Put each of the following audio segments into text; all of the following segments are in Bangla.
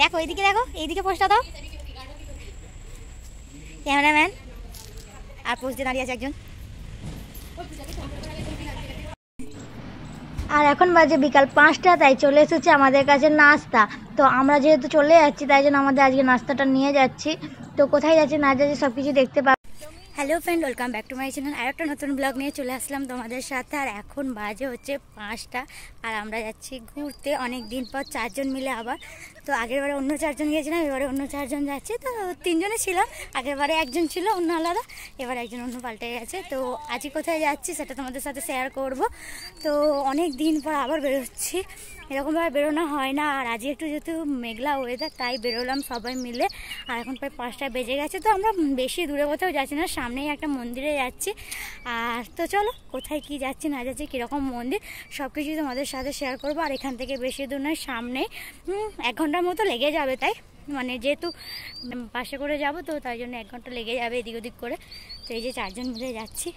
দেখো এইদিকে পোস্টটা দাও। ক্যামেরাম্যান আর পোস্ট দিয়ে দাঁড়িয়ে আছে একজন। আর এখন বাজে বিকাল 5টা, তাই চলে এসেছে আমাদের কাছে নাস্তা। তো আমরা যেহেতু চলে যাচ্ছি তাই জন্য আমাদের আজকে নাস্তাটা নিয়ে যাচ্ছি। তো কোথায় যাচ্ছি না যাচ্ছি সব কিছু দেখতে পাবো। Hello friend, welcome back to my channel. আর একটা নতুন ব্লগ নিয়ে চলে আসলাম তোমাদের সাথে। আর এখন বাজে হচ্ছে 5টা আর আমরা যাচ্ছি ঘুরতে অনেক দিন পর 4জন মিলে আবার। তো আগেরবারে অন্য 4জন গিয়েছিলাম, এবারে অন্য 4জন যাচ্ছে। তো 3জনে ছিলাম, আগেরবারে একজন ছিল অন্য আলাদা, এবার একজন অন্য পাল্টে গেছে। তো আজকে কোথায় যাচ্ছি সেটা তোমাদের সাথে শেয়ার করব। তো অনেক দিন পর আবার বেরোচ্ছি, এরকমভাবে বেরোনো হয় না। আর আজকে একটু যেহেতু মেঘলা ওয়েদার তাই বেরোলাম সবাই মিলে। আর এখন প্রায় 5টা বেজে গেছে। তো আমরা বেশি দূরে কোথাও যাচ্ছি না, সামনেই একটা মন্দিরে যাচ্ছি। আর তো চলো কোথায় কি যাচ্ছি না যাচ্ছি, কীরকম মন্দির সব কিছুই তোমাদের সাথে শেয়ার করবো। আর এখান থেকে বেশি দূর নয়, সামনে 1 ঘন্টার মতো লেগে যাবে। তাই মানে যেহেতু বাসে করে যাব তো তাই জন্য 1 ঘন্টা লেগে যাবে এদিক ওদিক করে। তো এই যে 4জন মিলে যাচ্ছি।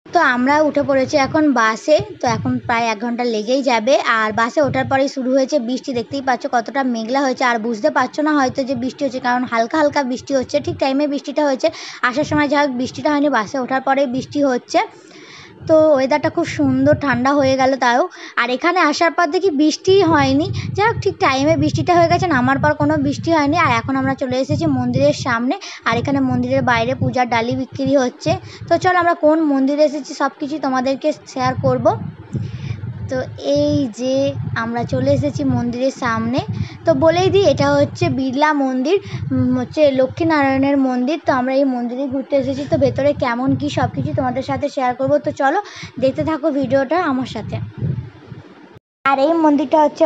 তো আমরা উঠে পড়েছি এখন বাসে। তো এখন প্রায় 1 ঘন্টা লেগেই যাবে। আর বাসে ওঠার পরেই শুরু হয়েছে বৃষ্টি। দেখতেই পাচ্ছ কতটা মেঘলা হয়েছে। আর বুঝতে পারছো না হয়তো যে বৃষ্টি হচ্ছে, কারণ হালকা হালকা বৃষ্টি হচ্ছে। ঠিক টাইমে বৃষ্টিটা হয়েছে, আসার সময় যা হোক বৃষ্টিটা হয়নি, বাসে ওঠার পরেই বৃষ্টি হচ্ছে। তো ওয়েদারটা খুব সুন্দর ঠান্ডা হয়ে গেল তাও। আর এখানে আসার পর দেখি বৃষ্টিই হয়নি, যাই হোক ঠিক টাইমে বৃষ্টিটা হয়ে গেছে, নামার পর কোনো বৃষ্টি হয়নি। আর এখন আমরা চলে এসেছি মন্দিরের সামনে। আর এখানে মন্দিরের বাইরে পূজার ডালি বিক্রি হচ্ছে। তো চলো আমরা কোন মন্দিরে এসেছি সব কিছু তোমাদেরকে শেয়ার করব। তো এই যে আমরা চলে এসেছি মন্দিরের সামনে। তো বলেই দিই এটা হচ্ছে বিড়লা মন্দির, হচ্ছে লক্ষ্মীনারায়ণের মন্দির। তো আমরা এই মন্দিরে ঘুরতে এসেছি। তো ভেতরে কেমন কি সব কিছু তোমাদের সাথে শেয়ার করব। তো চলো দেখতে থাকো ভিডিওটা আমার সাথে। আর এই মন্দিরটা হচ্ছে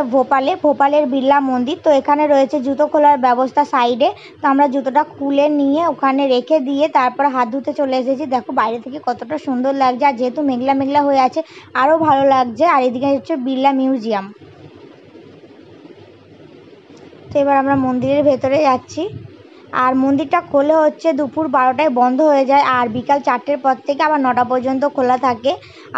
ভোপালের বিড়লা মন্দির। তো এখানে রয়েছে জুতো খোলার ব্যবস্থা সাইডে। তো আমরা জুতোটা খুলে নিয়ে ওখানে রেখে দিয়ে তারপর হাত ধুতে চলে এসেছি। দেখো বাইরে থেকে কতটা সুন্দর লাগছে। আর যেহেতু মেঘলা মেঘলা হয়ে আছে আরও ভালো লাগছে। আর এদিকে হচ্ছে বিড়লা মিউজিয়াম। তো এবার আমরা মন্দিরের ভেতরে যাচ্ছি। আর মন্দিরটা খোলে হচ্ছে দুপুর 12টায় বন্ধ হয়ে যায়। আর বিকাল 4টের পর থেকে আবার 9টা পর্যন্ত খোলা থাকে।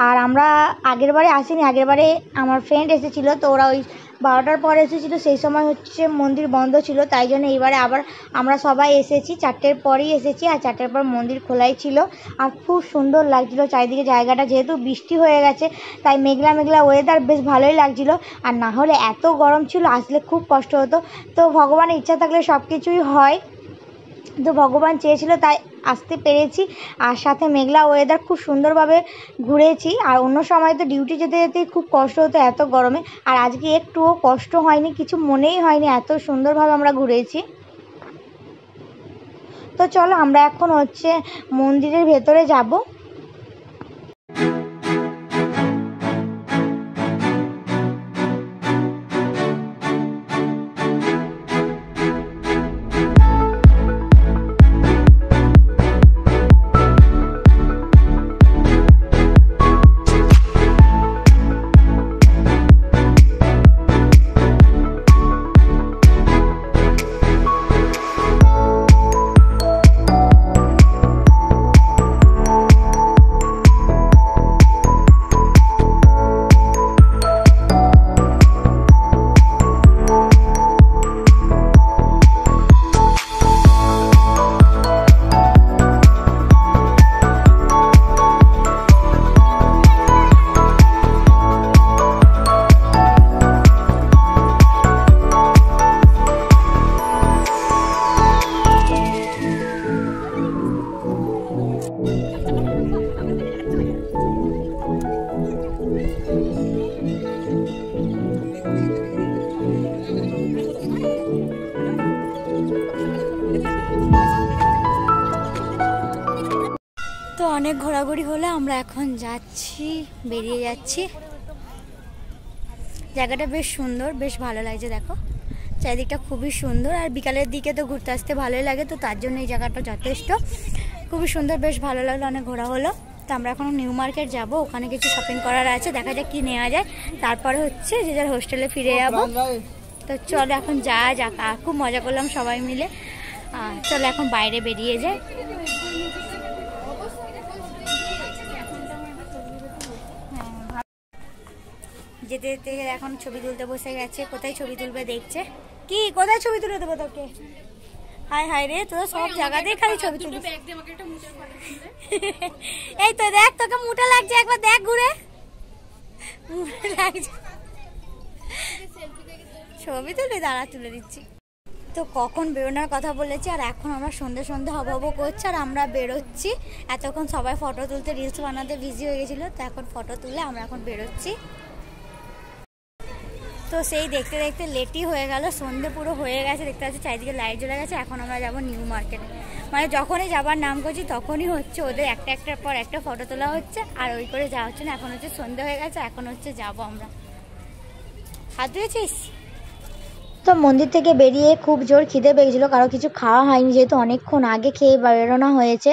আর আমরা আগেরবারে আসিনি, আগেরবারে আমার ফ্রেন্ড এসেছিলো, তো ওরা ওই 12টার পর এসেছিলো, সেই সময় হচ্ছে মন্দির বন্ধ ছিল। তাই জন্য এইবারে আবার আমরা সবাই এসেছি, 4টের পরই এসেছি। আর 4টের পর মন্দির খোলাই ছিল। আর খুব সুন্দর লাগছিলো চারিদিকে জায়গাটা, যেহেতু বৃষ্টি হয়ে গেছে তাই মেঘলা মেঘলা ওয়েদার, বেশ ভালোই লাগছিলো। আর না হলে এত গরম ছিল, আসলে খুব কষ্ট হতো। তো ভগবানের ইচ্ছা থাকলে সব কিছুই হয়। তো ভগবান চেয়েছিল তাই আসতে পেরেছি। আর সাথে মেঘলা ওয়েদার, খুব সুন্দরভাবে ঘুরেছি। আর অন্য সময় তো ডিউটি যেতে যেতেই খুব কষ্ট হতো এত গরমে। আর আজকে একটুও কষ্ট হয়নি, কিছু মনেই হয়নি, এত সুন্দরভাবে আমরা ঘুরেছি। তো চলো আমরা এখন হচ্ছে মন্দিরের ভেতরে যাব। তো অনেক ঘোরাঘুরি হলে আমরা এখন যাচ্ছি, বেরিয়ে যাচ্ছি। জায়গাটা বেশ সুন্দর, বেশ ভালো লাগছে। দেখো চারিদিকটা খুবই সুন্দর। আর বিকালের দিকে তো ঘুরতে আসতে ভালোই লাগে, তো তার জন্য এই জায়গাটা যথেষ্ট খুবই সুন্দর, বেশ ভালো লাগলো। অনেক ঘোরা হলো। তো আমরা এখন নিউ মার্কেট যাব, ওখানে কিছু শপিং করার আছে, দেখা যাক কি নেওয়া যায়। তারপরে হচ্ছে যে যার হোস্টেলে ফিরে যাবো। তো চলো এখন যাক। খুব মজা করলাম সবাই মিলে। চলো এখন বাইরে বেরিয়ে যাই। যেতে যেতে এখন ছবি তুলতে বসে গেছে। কোথায় ছবি তুলবে দেখছে। কি কোথায় ছবি তুলে দেবো তোকে? হায় হায় রে, তোরা সব জায়গাতেই খালি ছবি তুলিস। এই তো দেখ, তোকে মোটা লাগছে, একবার দেখ ঘুরে। মোটা লাগছে, ছবি তুলে দাঁড়া, তুলে দিচ্ছি। তো কখন বেরোনোর কথা বলেছি, আর এখন আমরা সন্ধে সন্ধে হব হব করছি, আর আমরা বেরোচ্ছি। এতক্ষণ সবাই ফটো তুলতে রিলস বানাতে বিজি হয়ে গেছিলো, তো এখন ফটো তুলে আমরা এখন বেরোচ্ছি। তো সেই দেখতে দেখতে লেটই হয়ে গেল, সন্ধে পুরো হয়ে গেছে, দেখতে পাচ্ছি চারিদিকে লাইট জ্বলে গেছে। এখন আমরা যাব নিউ মার্কেটে। মানে যখনই যাবার নাম করছি তখনই হচ্ছে ওদের একটার পর একটা ফটো তোলা হচ্ছে, আর ওই করে যাওয়া হচ্ছে না। এখন হচ্ছে সন্ধে হয়ে গেছে, এখন হচ্ছে যাবো আমরা। হাত ধুয়েছিস? তো মন্দির থেকে বেরিয়ে খুব জোর খিদে পেয়েছিলো, কারো কিছু খাওয়া হয়নি, যেহেতু অনেকক্ষণ আগে খেয়ে বেরোনো হয়েছে।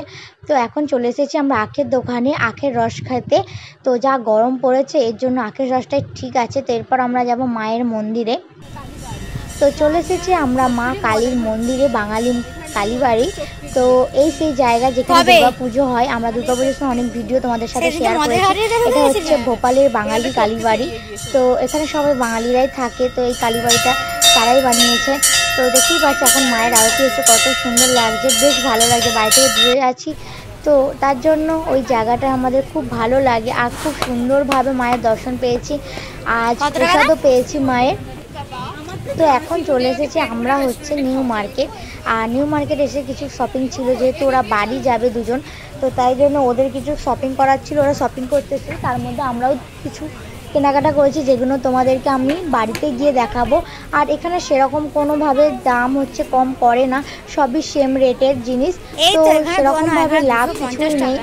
তো এখন চলে এসেছি আমরা আখের দোকানে আখের রস খেতে। তো যা গরম পড়েছে এর জন্য আখের রসটাই ঠিক আছে। তো এরপর আমরা যাব মায়ের মন্দিরে। তো চলে এসেছি আমরা মা কালীর মন্দিরে, বাঙালি কালীবাড়ি। তো এই সেই জায়গা যেখানে দুর্গা পুজো হয়। আমরা দুর্গা পুজোর সময় অনেক ভিডিও তোমাদের সাথে শেয়ার করেছি। এটা হচ্ছে ভোপালের বাঙালি কালীবাড়ি। তো এখানে সবাই বাঙালিরাই থাকে। তো এই কালীবাড়িটা তারাই বানিয়েছে। তো দেখতেই পাচ্ছি এখন মায়ের আরতি হচ্ছে, কত সুন্দর লাগছে, বেশ ভালো লাগছে। বাড়ি থেকে দূরে আছি তো তার জন্য ওই জায়গাটা আমাদের খুব ভালো লাগে, আর খুব সুন্দরভাবে মায়ের দর্শন পেয়েছি, আজ প্রসাদও পেয়েছি মায়ের। তো এখন চলে এসেছি আমরা হচ্ছে নিউ মার্কেট। আর নিউ মার্কেট এসে কিছু শপিং ছিল, যেহেতু ওরা বাড়ি যাবে দুজন, তো তাই জন্য ওদের কিছু শপিং করার ছিল, ওরা শপিং করতেছে। তার মধ্যে আমরাও কিছু কেনাকাটা করেছি, যেগুলো তোমাদেরকে আমি বাড়িতে গিয়ে দেখাবো। আর এখানে সেরকম কোনোভাবে দাম হচ্ছে কম করে না, সবই সেম রেটের জিনিস। তো সেরকমভাবে লাভ কিছু নেই,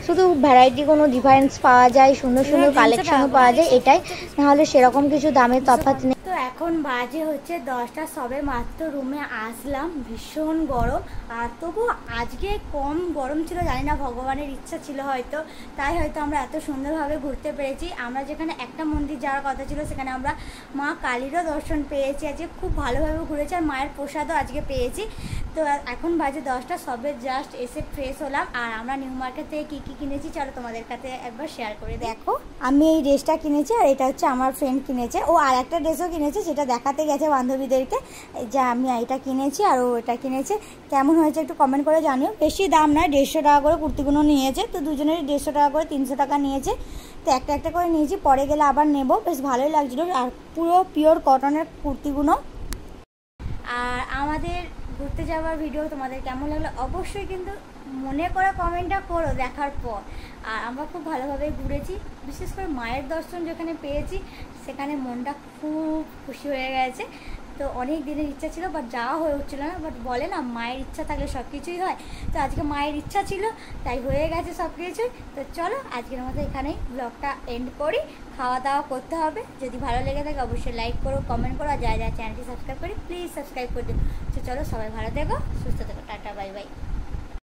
শুধু ভ্যারাইটি কোনো ডিফারেন্স পাওয়া যায়, সুন্দর সুন্দর কালেকশনও পাওয়া যায়, এটাই। নাহলে সেরকম কিছু দামের তফাৎ নেই। তো এখন বাজে হচ্ছে 10টা, সবে মাত্র রুমে আসলাম। ভীষণ গরম, আর তবু আজকে কম গরম ছিল, জানি না ভগবানের ইচ্ছা ছিল হয়তো, তাই হয়তো আমরা এত সুন্দরভাবে ঘুরতে পেরেছি। আমরা যেখানে একটা মন্দির যাওয়ার কথা ছিল, সেখানে আমরা মা কালীরও দর্শন পেয়েছি, আজকে খুব ভালোভাবে ঘুরেছি, আর মায়ের প্রসাদও আজকে পেয়েছি। তো এখন বাজে 10টা, সবে জাস্ট এসে ফ্রেশ হলাম। আর আমরা নিউ মার্কেট থেকে কী কী কিনেছি চলো তোমাদের কাছে একবার শেয়ার করে। দেখো, আমি এই ড্রেসটা কিনেছি, আর এটা হচ্ছে আমার ফ্রেন্ড কিনেছে। ও আর একটা ড্রেসও কিনেছে, সেটা দেখাতে গেছে বান্ধবীদেরকে, যে আমি এটা কিনেছি আর ও এটা কিনেছে। কেমন হয়েছে একটু কমেন্ট করে জানিও। বেশি দাম নয়, 150 টাকা করে কুর্তিগুলো নিয়েছে। তো দুজনেরই 150 টাকা করে 300 টাকা নিয়েছে। তো একটা একটা করে নিয়েছি, পরে গেলে আবার নেব। বেশ ভালোই লাগছিলো, আর পুরো পিওর কটনের কুর্তিগুলো। আর আমাদের ঘুরতে যাওয়ার ভিডিও তোমাদের কেমন লাগলো অবশ্যই কিন্তু মনে করে কমেন্টটা করো দেখার পর। আর আমরা খুব ভালোভাবে ঘুরেছি, বিশেষ করে মায়ের দর্শন যেখানে পেয়েছি সেখানে মনটা খুব খুশি হয়ে গেছে। তো অনেক দিনের ইচ্ছা ছিল, বাট যাওয়া হয়ে উঠছিল না। বাট বলে না, মায়ের ইচ্ছা থাকলে সব কিছুই হয়। তো আজকে মায়ের ইচ্ছা ছিল, তাই হয়ে গেছে সব কিছুই। তো চলো আজকের মতো এখানেই ব্লগটা এন্ড করি। খাওয়া দাওয়া করতে হবে, যদি ভালো লেগে থাকে অবশ্যই লাইক করো, কমেন্ট করো, আর যারা চ্যানেলটি সাবস্ক্রাইব করি প্লিজ সাবস্ক্রাইব করে দিও। তো চলো সবাই ভালো থেকো, সুস্থ থেকো, টাটা বাই বাই।